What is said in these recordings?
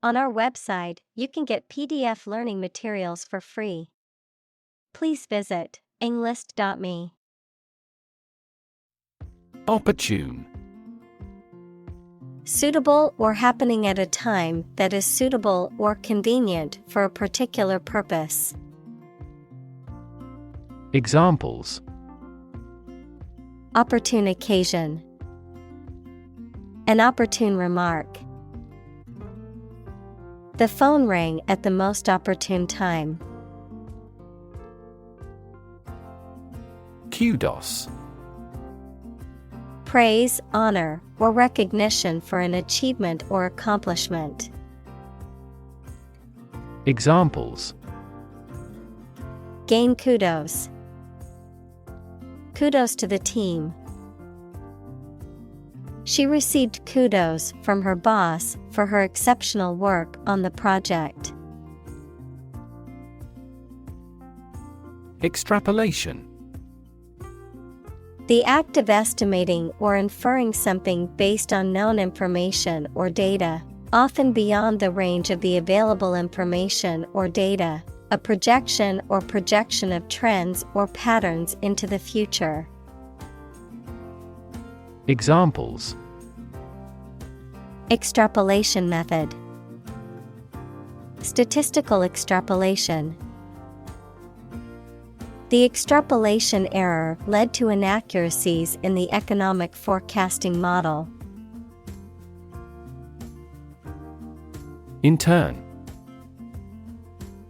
On our website, you can get PDF learning materials for free. Please visit englist.me. Opportune. Suitable or happening at a time that is suitable or convenient for a particular purpose. Examples: Opportune occasion. An opportune remark. The phone rang at the most opportune time. Kudos. Praise, honor, or recognition for an achievement or accomplishment. Examples: Gain kudos. Kudos to the team. She received kudos from her boss for her exceptional work on the project. Extrapolation. The act of estimating or inferring something based on known information or data, often beyond the range of the available information or data, a projection or projection of trends or patterns into the future. Examples: Extrapolation method. Statistical extrapolation. The extrapolation error led to inaccuracies in the economic forecasting model. Intern.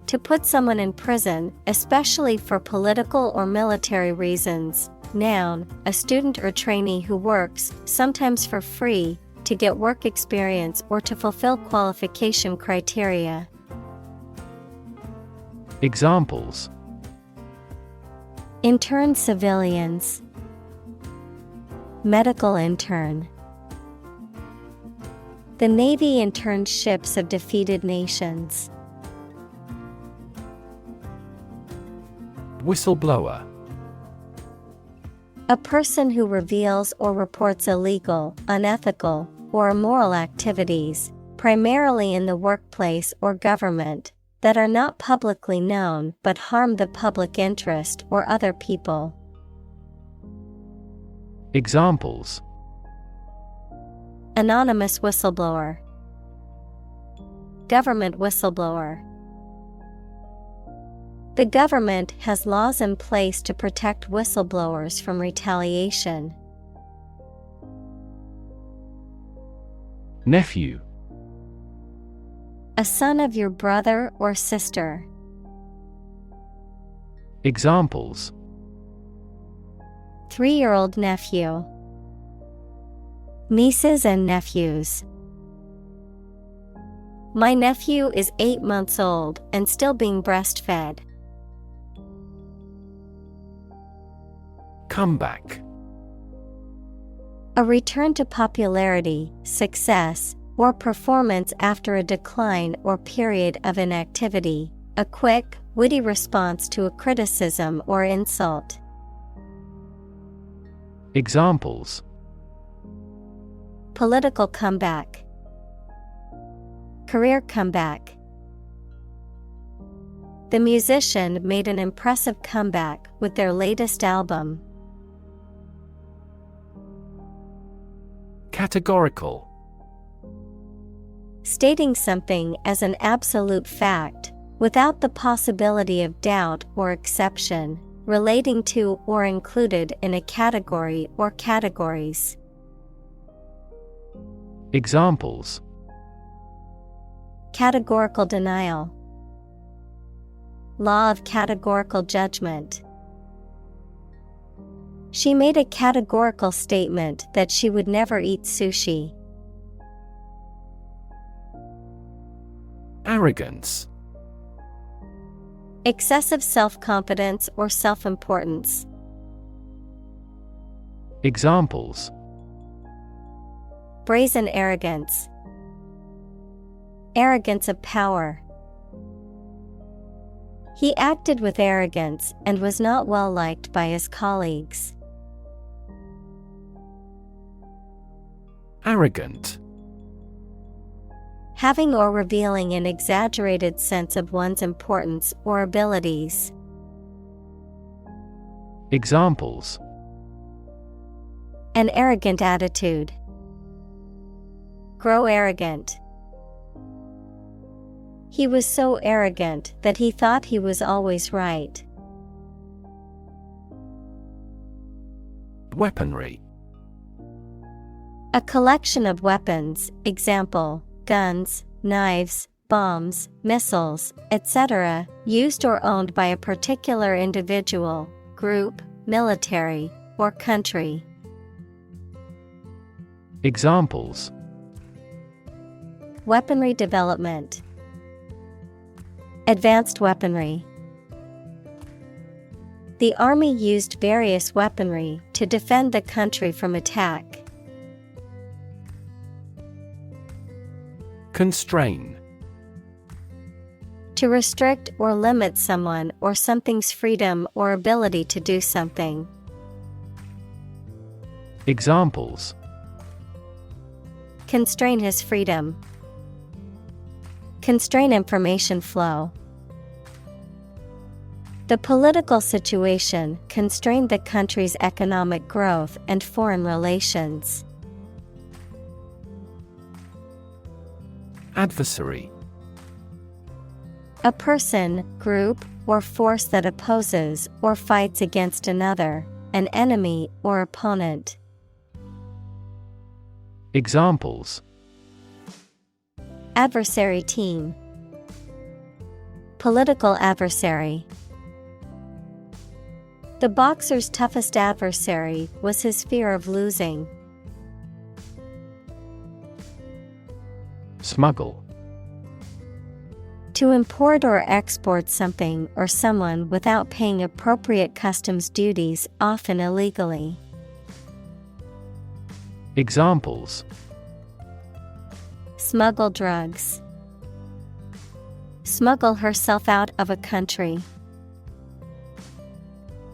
To put someone in prison, especially for political or military reasons. Noun, a student or trainee who works, sometimes for free, to get work experience or to fulfill qualification criteria. Examples: Intern civilians. Medical intern. The Navy interned ships of defeated nations. Whistleblower. A person who reveals or reports illegal, unethical, or immoral activities, primarily in the workplace or government, that are not publicly known but harm the public interest or other people. Examples: Anonymous whistleblower. Government whistleblower. The government has laws in place to protect whistleblowers from retaliation. Nephew. A son of your brother or sister. Examples: 3-year-old nephew. Nieces and nephews. My nephew is 8 months old and still being breastfed. Comeback. A return to popularity, success, or performance after a decline or period of inactivity, a quick, witty response to a criticism or insult. Examples: Political comeback. Career comeback. The musician made an impressive comeback with their latest album. Categorical. Stating something as an absolute fact, without the possibility of doubt or exception, relating to or included in a category or categories. Examples: Categorical denial. Law of categorical judgment. She made a categorical statement that she would never eat sushi. Arrogance. Excessive self-confidence or self-importance. Examples: Brazen arrogance. Arrogance of power. He acted with arrogance and was not well liked by his colleagues. Arrogant. having or revealing an exaggerated sense of one's importance or abilities. Examples: An arrogant attitude. Grow arrogant. He was so arrogant that he thought he was always right. Weaponry. A collection of weapons, example, guns, knives, bombs, missiles, etc., used or owned by a particular individual, group, military, or country. Examples: Weaponry development. Advanced weaponry. The army used various weaponry to defend the country from attack. Constrain. To restrict or limit someone or something's freedom or ability to do something. Examples: Constrain his freedom. Constrain information flow. The political situation constrained the country's economic growth and foreign relations. Adversary. A person, group, or force that opposes or fights against another, an enemy or opponent. Examples: Adversary team. Political adversary. The boxer's toughest adversary was his fear of losing. Smuggle. To import or export something or someone without paying appropriate customs duties, often illegally. Examples: Smuggle drugs. Smuggle herself out of a country.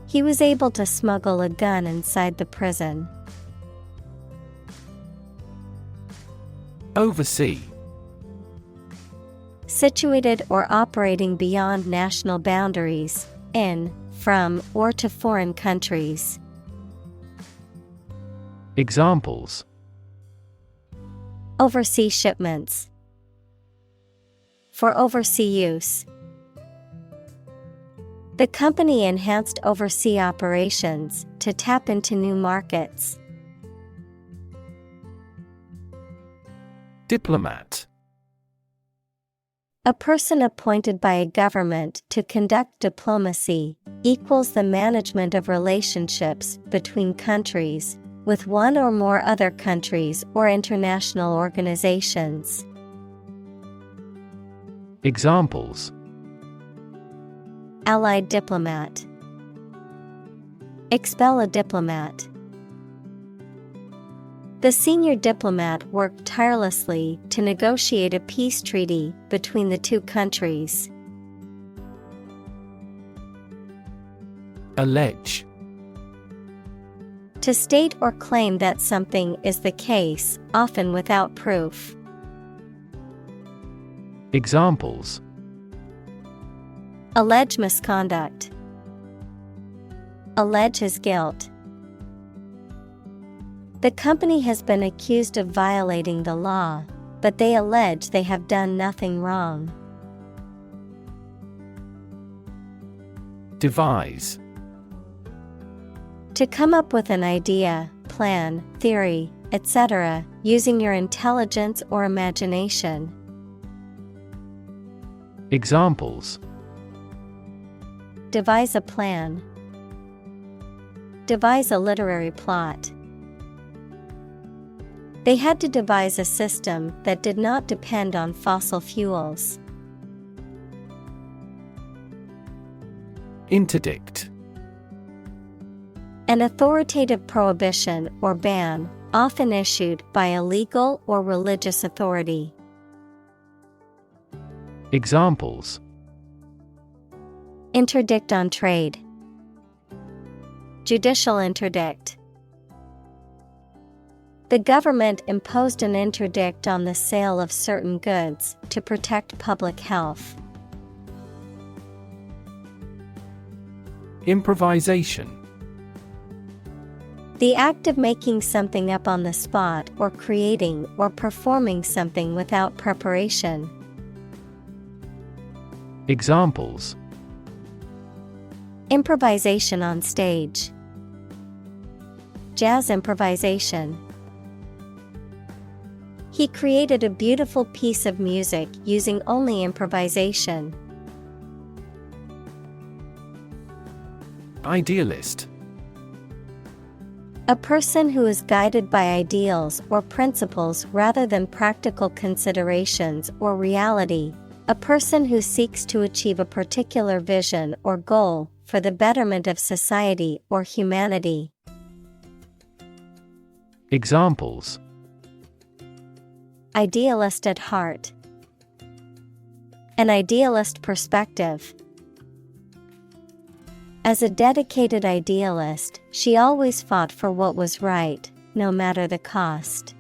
He was able to smuggle a gun inside the prison. Oversee. Situated or operating beyond national boundaries, in, from, or to foreign countries. Examples: Oversee shipments. For oversea use. The company enhanced oversea operations to tap into new markets. Diplomat. A person appointed by a government to conduct diplomacy, equals the management of relationships between countries, with one or more other countries or international organizations. Examples: Allied diplomat. Expel a diplomat. The senior diplomat worked tirelessly to negotiate a peace treaty between the two countries. Allege. To state or claim that something is the case, often without proof. Examples: Allege misconduct. Allege his guilt. The company has been accused of violating the law, but they allege they have done nothing wrong. Devise. To come up with an idea, plan, theory, etc., using your intelligence or imagination. Examples: Devise a plan. Devise a literary plot. They had to devise a system that did not depend on fossil fuels. Interdict. An authoritative prohibition or ban, often issued by a legal or religious authority. Examples: Interdict on trade. Judicial interdict. The government imposed an interdict on the sale of certain goods to protect public health. Improvisation. The act of making something up on the spot or creating or performing something without preparation. Examples: improvisation on stage, jazz improvisation. He created a beautiful piece of music using only improvisation. Idealist. A person who is guided by ideals or principles rather than practical considerations or reality. A person who seeks to achieve a particular vision or goal for the betterment of society or humanity. Examples: idealist at heart, an idealist perspective. As a dedicated idealist, she always fought for what was right, no matter the cost.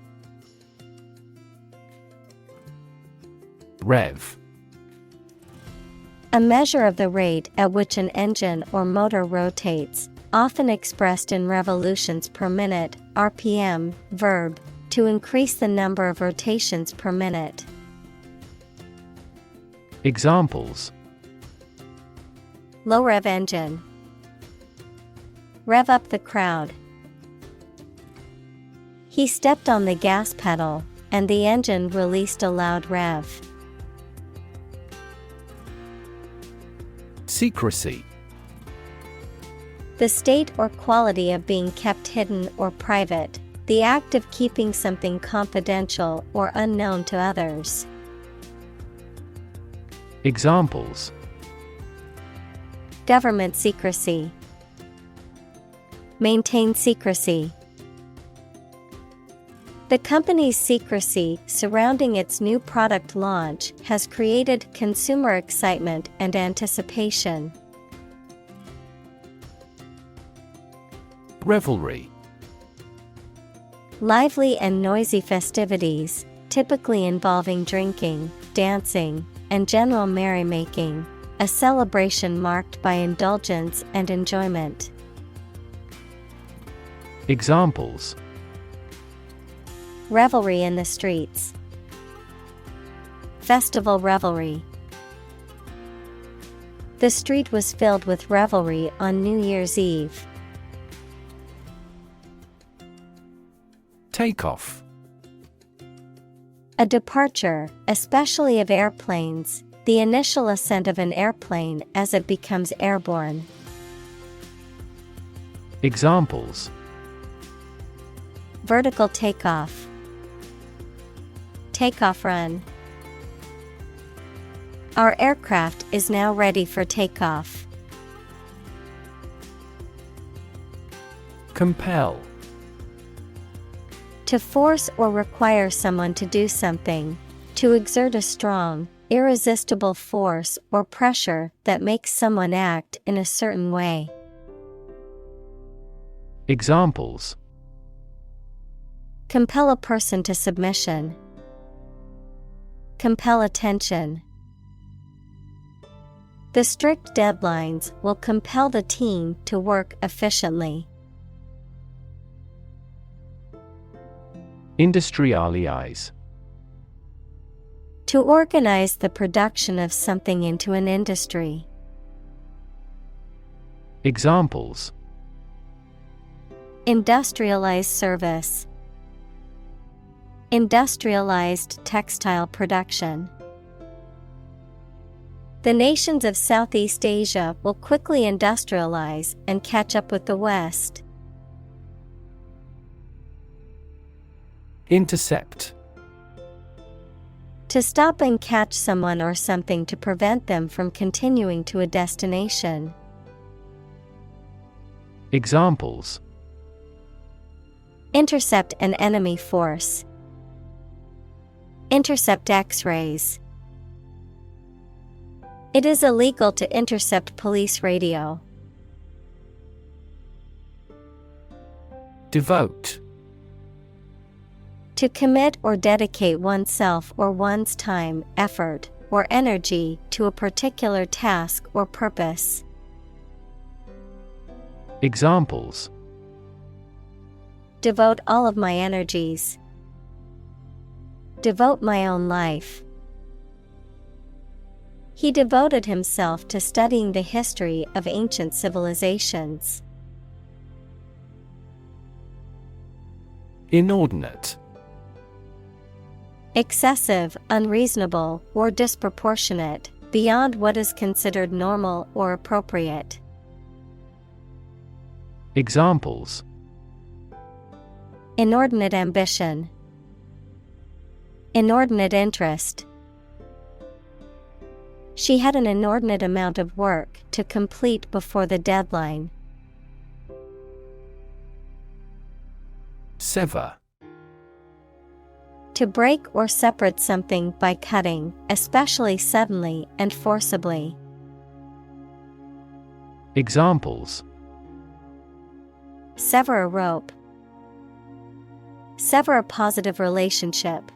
Rev. A measure of the rate at which an engine or motor rotates, often expressed in revolutions per minute, RPM, verb, to increase the number of rotations per minute. Examples: low rev engine, rev up the crowd. He stepped on the gas pedal, and the engine released a loud rev. Secrecy. The state or quality of being kept hidden or private, the act of keeping something confidential or unknown to others. Examples: government secrecy, maintain secrecy. The company's secrecy surrounding its new product launch has created consumer excitement and anticipation. Revelry. Lively and noisy festivities, typically involving drinking, dancing, and general merrymaking, a celebration marked by indulgence and enjoyment. Examples: revelry in the streets, festival revelry. The street was filled with revelry on New Year's Eve. Takeoff. A departure, especially of airplanes, the initial ascent of an airplane as it becomes airborne. Examples: vertical takeoff, takeoff run. Our aircraft is now ready for takeoff. Compel. To force or require someone to do something, to exert a strong, irresistible force or pressure that makes someone act in a certain way. Examples: compel a person to submission, compel attention. The strict deadlines will compel the team to work efficiently. Industrialize. To organize the production of something into an industry. Examples: industrialized service, industrialized textile production. The nations of Southeast Asia will quickly industrialize and catch up with the West. Intercept. To stop and catch someone or something to prevent them from continuing to a destination. Examples: intercept an enemy force, intercept X-rays. It is illegal to intercept police radio. Devote. To commit or dedicate oneself or one's time, effort, or energy to a particular task or purpose. Examples: Devote all of my energies. Devote my own life. He devoted himself to studying the history of ancient civilizations. Inordinate. Excessive, unreasonable, or disproportionate, beyond what is considered normal or appropriate. Examples: Inordinate ambition. Inordinate interest. She had an inordinate amount of work to complete before the deadline. Sever. To break or separate something by cutting, especially suddenly and forcibly. Examples: Sever a rope. Sever a positive relationship.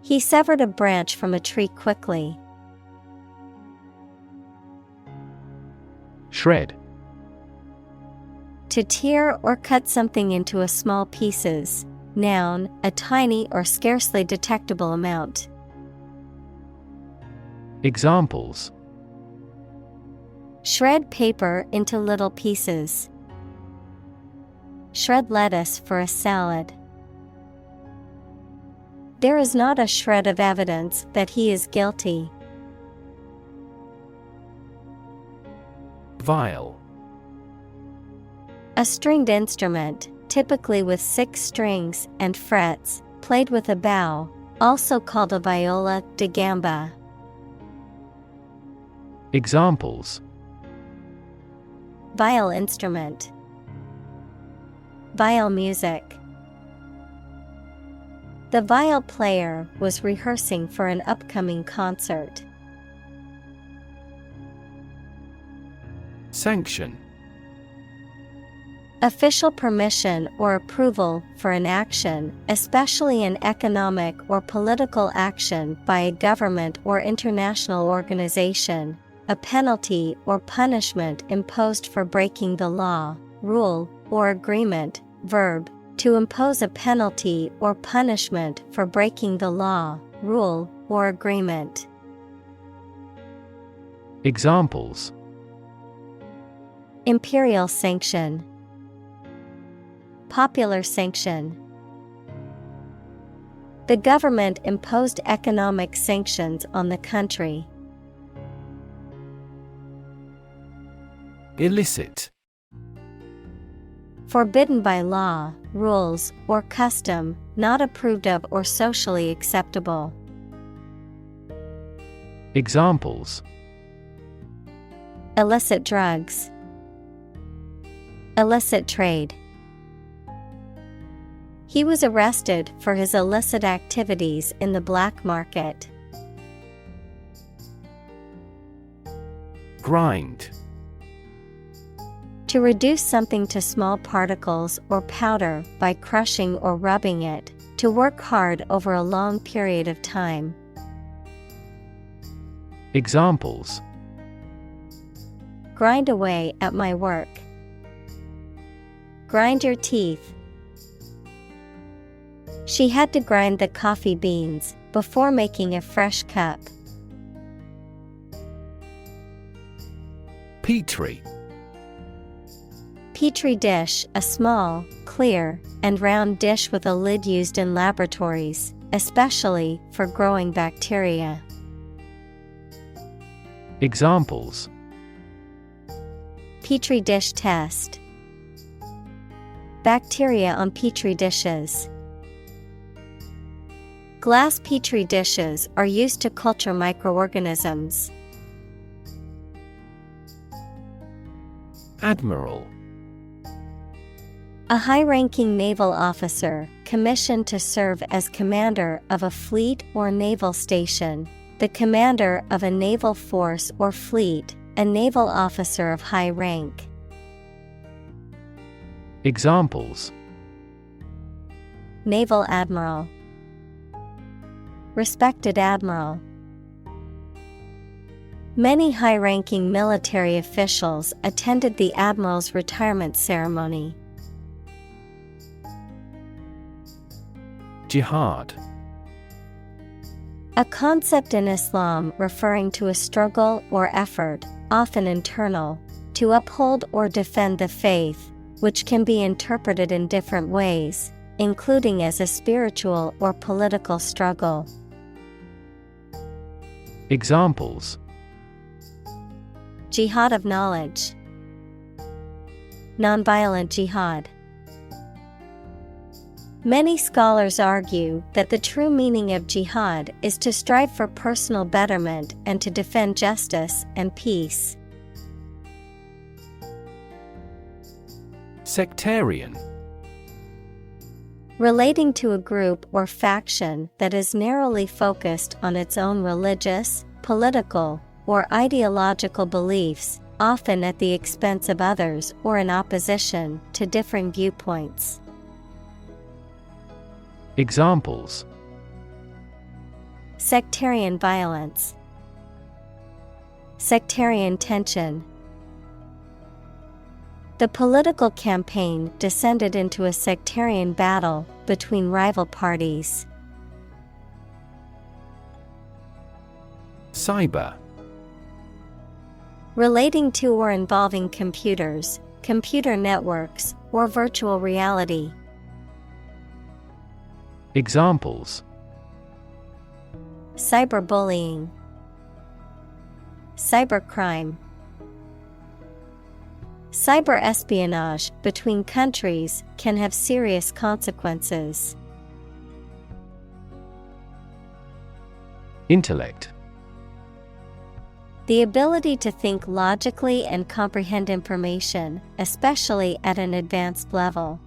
He severed a branch from a tree quickly. Shred. To tear or cut something into a small pieces. Noun, a tiny or scarcely detectable amount. Examples: Shred paper into little pieces. Shred lettuce for a salad. There is not a shred of evidence that he is guilty. Viol. A stringed instrument, typically with 6 strings and frets, played with a bow, also called a viola da gamba. Examples: Viol instrument. Viol music. The viol player was rehearsing for an upcoming concert. Sanction. Official permission or approval for an action, especially an economic or political action by a government or international organization, a penalty or punishment imposed for breaking the law, rule, or agreement. Verb, to impose a penalty or punishment for breaking the law, rule, or agreement. Examples: Imperial sanction. Popular sanction. The government imposed economic sanctions on the country. Illicit. Forbidden by law, rules, or custom, not approved of or socially acceptable. Examples: Illicit drugs. Illicit trade. He was arrested for his illicit activities in the black market. Grind. To reduce something to small particles or powder by crushing or rubbing it, to work hard over a long period of time. Examples: Grind away at my work. Grind your teeth. She had to grind the coffee beans before making a fresh cup. Petri. Petri dish, a small, clear, and round dish with a lid used in laboratories, especially for growing bacteria. Examples: Petri dish test. Bacteria on petri dishes. Glass petri dishes are used to culture microorganisms. Admiral. A high-ranking naval officer, commissioned to serve as commander of a fleet or naval station, the commander of a naval force or fleet, a naval officer of high rank. Examples: naval admiral. Respected admiral. Many high-ranking military officials attended the admiral's retirement ceremony. Jihad. A concept in Islam referring to a struggle or effort, often internal, to uphold or defend the faith, which can be interpreted in different ways, including as a spiritual or political struggle. Examples: Jihad of knowledge. Nonviolent jihad. Many scholars argue that the true meaning of jihad is to strive for personal betterment and to defend justice and peace. Sectarian. Relating to a group or faction that is narrowly focused on its own religious, political, or ideological beliefs, often at the expense of others or in opposition to differing viewpoints. Examples: Sectarian violence. Sectarian tension. The political campaign descended into a sectarian battle between rival parties. Cyber. Relating to or involving computers, computer networks, or virtual reality. Examples: Cyberbullying. Cybercrime. Cyber-espionage between countries can have serious consequences. Intellect. The ability to think logically and comprehend information, especially at an advanced level.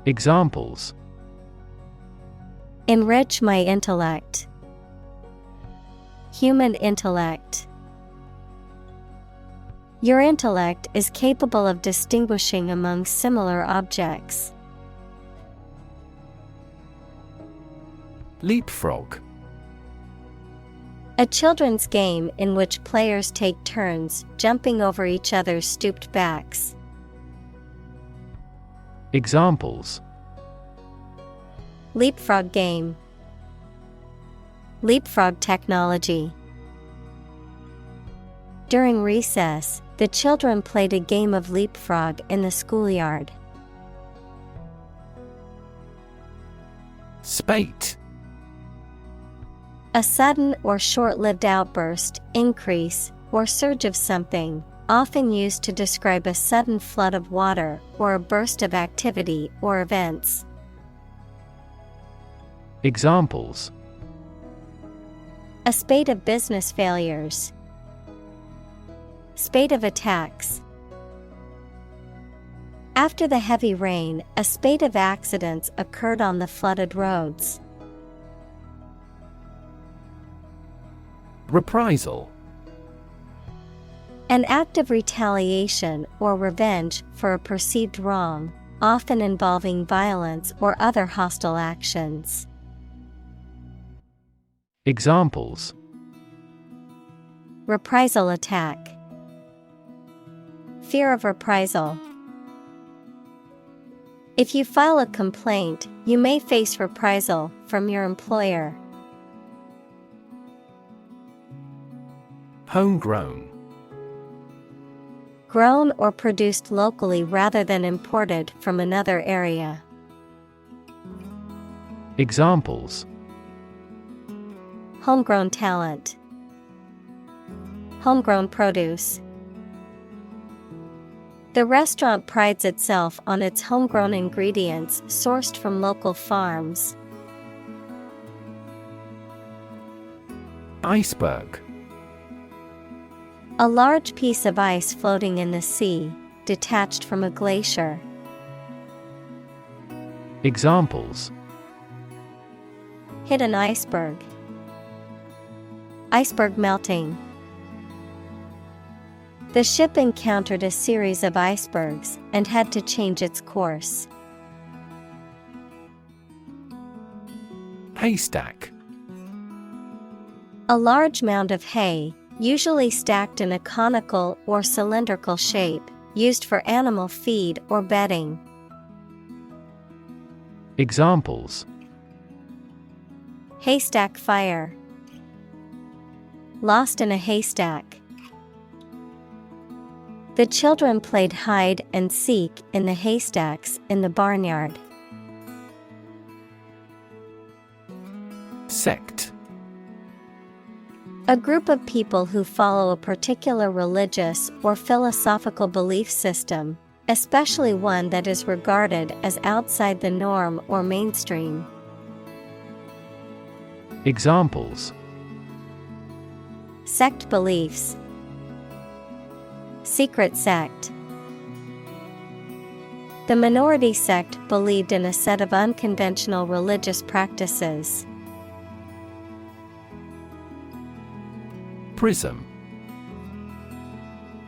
Examples: Enrich my intellect. Human intellect. Your intellect is capable of distinguishing among similar objects. Leapfrog. A children's game in which players take turns jumping over each other's stooped backs. Examples: Leapfrog game. Leapfrog technology. During recess, the children played a game of leapfrog in the schoolyard. Spate. A sudden or short-lived outburst, increase, or surge of something, often used to describe a sudden flood of water or a burst of activity or events. Examples: A spate of business failures. Spate of attacks. After the heavy rain, a spate of accidents occurred on the flooded roads. Reprisal. An act of retaliation or revenge for a perceived wrong, often involving violence or other hostile actions. Examples: Reprisal attack. Fear of reprisal. If you file a complaint, you may face reprisal from your employer. Homegrown. Grown or produced locally rather than imported from another area. Examples: Homegrown talent. Homegrown produce. The restaurant prides itself on its homegrown ingredients sourced from local farms. Iceberg. A large piece of ice floating in the sea, detached from a glacier. Examples: Hit an iceberg. Iceberg melting. The ship encountered a series of icebergs and had to change its course. Haystack. A large mound of hay, usually stacked in a conical or cylindrical shape, used for animal feed or bedding. Examples: Haystack fire. Lost in a haystack. The children played hide and seek in the haystacks in the barnyard. Sect. A group of people who follow a particular religious or philosophical belief system, especially one that is regarded as outside the norm or mainstream. Examples: Sect beliefs. Secret sect. The minority sect believed in a set of unconventional religious practices. Prism.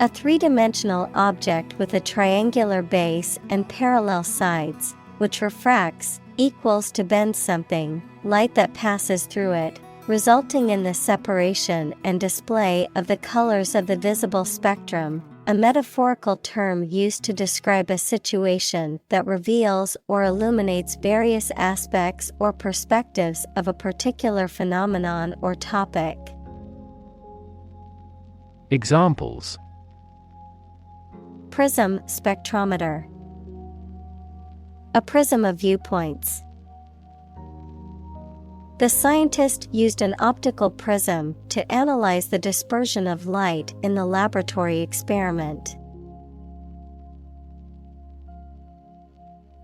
A three-dimensional object with a triangular base and parallel sides, which refracts, equals to bend something, light that passes through it, resulting in the separation and display of the colors of the visible spectrum, a metaphorical term used to describe a situation that reveals or illuminates various aspects or perspectives of a particular phenomenon or topic. Examples: Prism spectrometer. A prism of viewpoints. The scientist used an optical prism to analyze the dispersion of light in the laboratory experiment.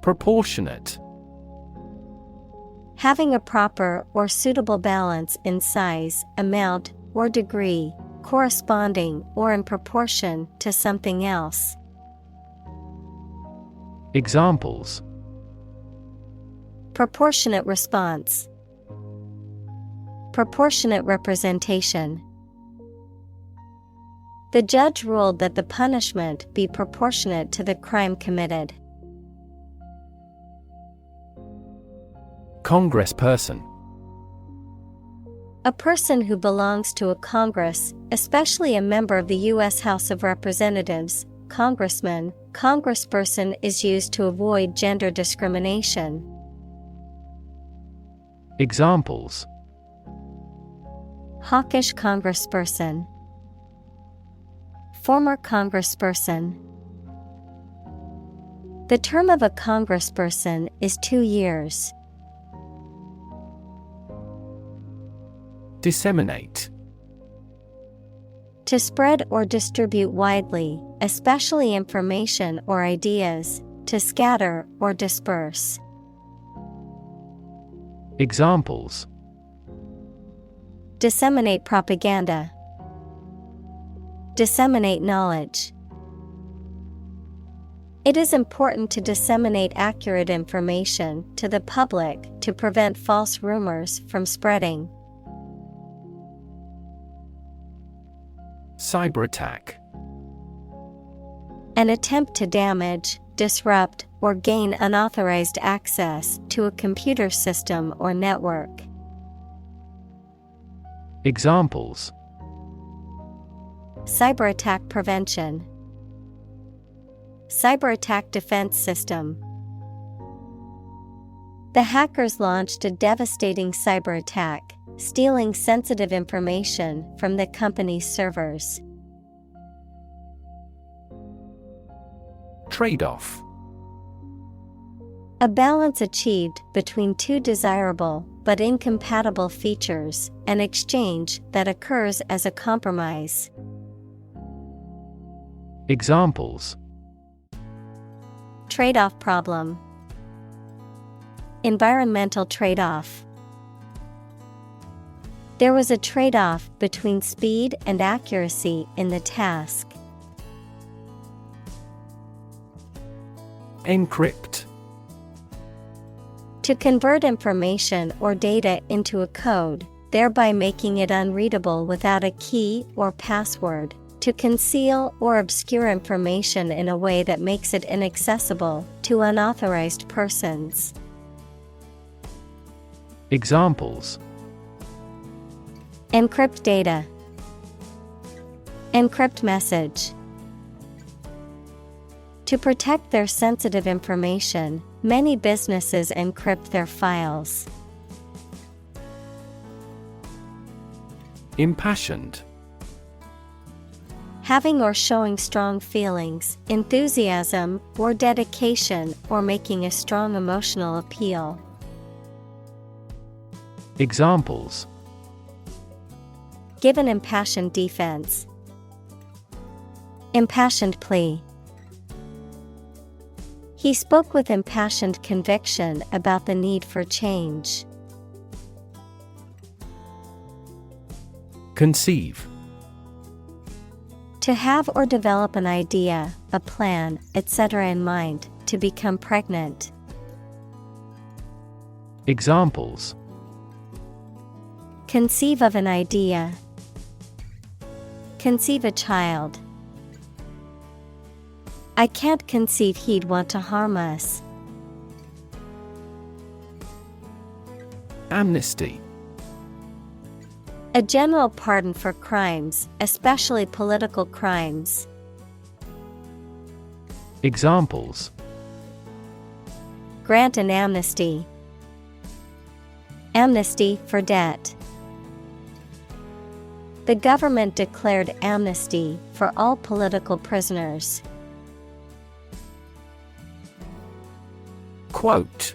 Proportionate. Having a proper or suitable balance in size, amount, or degree, corresponding or in proportion to something else. Examples: Proportionate response. Proportionate representation. The judge ruled that the punishment be proportionate to the crime committed. Congressperson. A person who belongs to a Congress, especially a member of the U.S. House of Representatives, congressman. Congressperson is used to avoid gender discrimination. Examples: Hawkish congressperson. Former congressperson. The term of a congressperson is 2 years. Disseminate. To spread or distribute widely, especially information or ideas, to scatter or disperse. Examples: Disseminate propaganda. Disseminate knowledge. It is important to disseminate accurate information to the public to prevent false rumors from spreading. Cyberattack. An attempt to damage, disrupt, or gain unauthorized access to a computer system or network. Examples: Cyberattack prevention. Cyberattack defense system. The hackers launched a devastating cyberattack, stealing sensitive information from the company's servers. Trade-off. A balance achieved between two desirable but incompatible features, an exchange that occurs as a compromise. Examples: Trade-off problem. Environmental trade-off. There was a trade-off between speed and accuracy in the task. Encrypt. To convert information or data into a code, thereby making it unreadable without a key or password. To conceal or obscure information in a way that makes it inaccessible to unauthorized persons. Examples: encrypt data, encrypt message. To protect their sensitive information, many businesses encrypt their files. Impassioned. Having or showing strong feelings, enthusiasm, or dedication, or making a strong emotional appeal. Examples: give an impassioned defense, impassioned plea. He spoke with impassioned conviction about the need for change. Conceive. To have or develop an idea, a plan, etc. in mind, to become pregnant. Examples: conceive of an idea, conceive a child. I can't conceive he'd want to harm us. Amnesty. A general pardon for crimes, especially political crimes. Examples: grant an amnesty, amnesty for debt. The government declared amnesty for all political prisoners. Quote.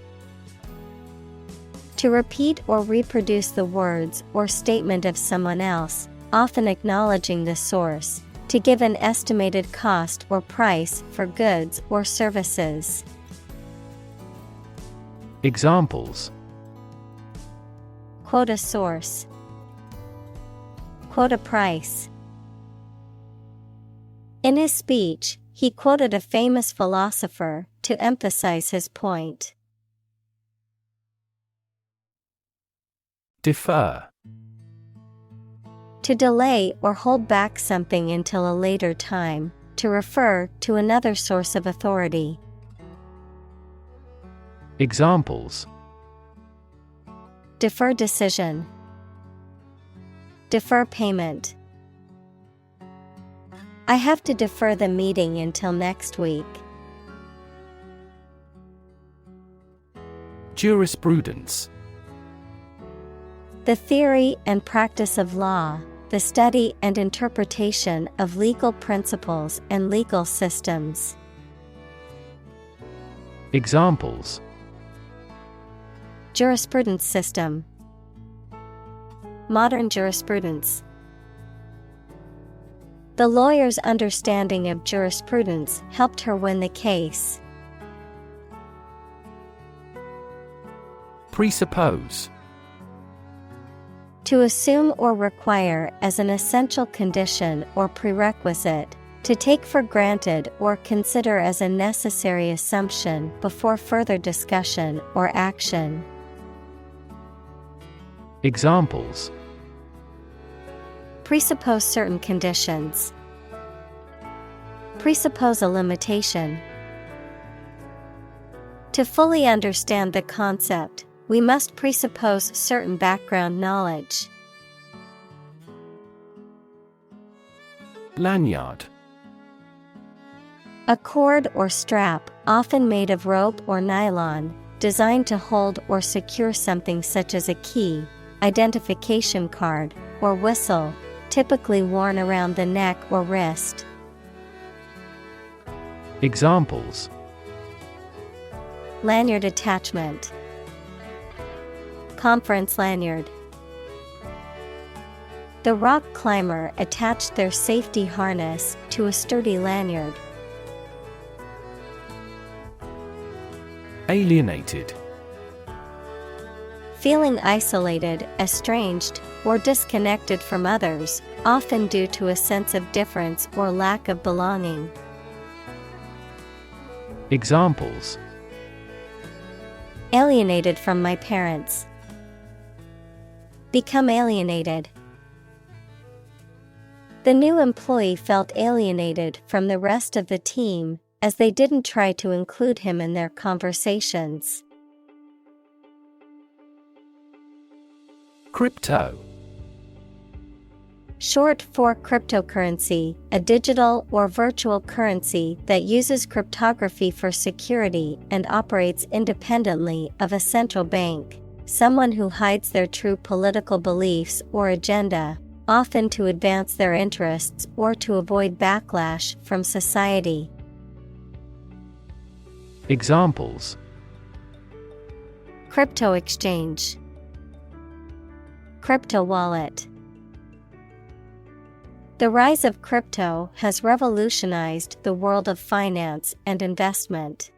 To repeat or reproduce the words or statement of someone else, often acknowledging the source, to give an estimated cost or price for goods or services. Examples: quote a source, quote a price. In his speech, he quoted a famous philosopher to emphasize his point. Defer. To delay or hold back something until a later time, to refer to another source of authority. Examples: defer decision, defer payment. I have to defer the meeting until next week. Jurisprudence. The theory and practice of law, the study and interpretation of legal principles and legal systems. Examples: jurisprudence system, modern jurisprudence. The lawyer's understanding of jurisprudence helped her win the case. Presuppose. To assume or require as an essential condition or prerequisite, to take for granted or consider as a necessary assumption before further discussion or action. Examples: presuppose certain conditions, presuppose a limitation. To fully understand the concept, we must presuppose certain background knowledge. Lanyard. A cord or strap, often made of rope or nylon, designed to hold or secure something such as a key, identification card, or whistle, typically worn around the neck or wrist. Examples: lanyard attachment, conference lanyard. The rock climber attached their safety harness to a sturdy lanyard. Alienated. Feeling isolated, estranged, or disconnected from others, often due to a sense of difference or lack of belonging. Examples: alienated from my parents, become alienated. The new employee felt alienated from the rest of the team as they didn't try to include him in their conversations. Crypto. Short for cryptocurrency, a digital or virtual currency that uses cryptography for security and operates independently of a central bank. Someone who hides their true political beliefs or agenda, often to advance their interests or to avoid backlash from society. Examples: Crypto exchange, crypto wallet. The rise of crypto has revolutionized the world of finance and investment.